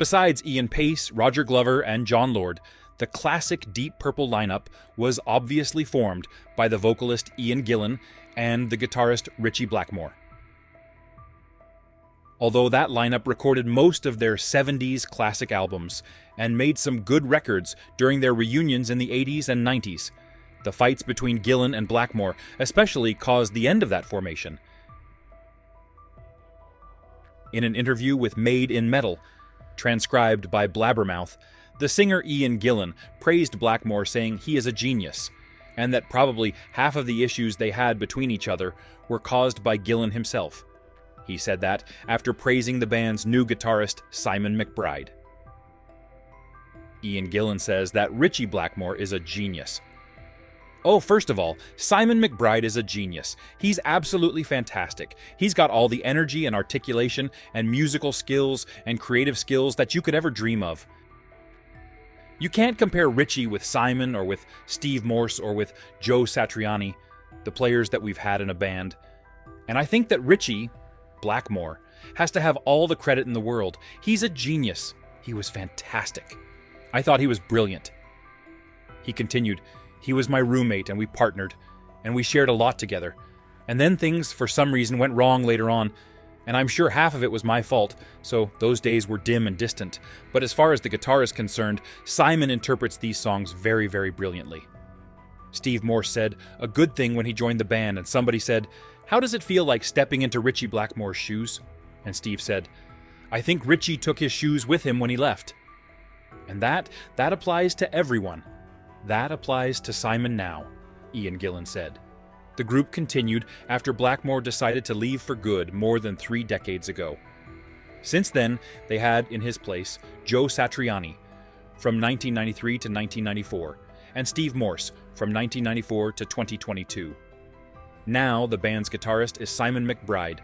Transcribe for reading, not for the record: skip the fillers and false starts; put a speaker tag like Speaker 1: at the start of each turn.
Speaker 1: Besides Ian Paice, Roger Glover, and John Lord, the classic Deep Purple lineup was obviously formed by the vocalist Ian Gillan and the guitarist Ritchie Blackmore. Although that lineup recorded most of their 70s classic albums and made some good records during their reunions in the 80s and 90s, the fights between Gillan and Blackmore especially caused the end of that formation. In an interview with Made in Metal, transcribed by Blabbermouth, the singer Ian Gillan praised Blackmore, saying he is a genius, and that probably half of the issues they had between each other were caused by Gillan himself. He said that after praising the band's new guitarist, Simon McBride. Ian Gillan says that Ritchie Blackmore is a genius. Oh, first of all, Simon McBride is a genius. He's absolutely fantastic. He's got all the energy and articulation and musical skills and creative skills that you could ever dream of. You can't compare Ritchie with Simon or with Steve Morse or with Joe Satriani, the players that we've had in a band. And I think that Ritchie Blackmore has to have all the credit in the world. He's a genius. He was fantastic. I thought he was brilliant. He continued, "He was my roommate and we partnered, and we shared a lot together. And then things, for some reason, went wrong later on, and I'm sure half of it was my fault, so those days were dim and distant. But as far as the guitar is concerned, Simon interprets these songs very, very brilliantly." Steve Morse said a good thing when he joined the band, and somebody said, "How does it feel like stepping into Ritchie Blackmore's shoes?" And Steve said, "I think Ritchie took his shoes with him when he left." And that applies to everyone. That applies to Simon now, Ian Gillan said. The group continued after Blackmore decided to leave for good more than 3 decades ago. Since then, they had in his place Joe Satriani from 1993 to 1994, and Steve Morse from 1994 to 2022. Now the band's guitarist is Simon McBride,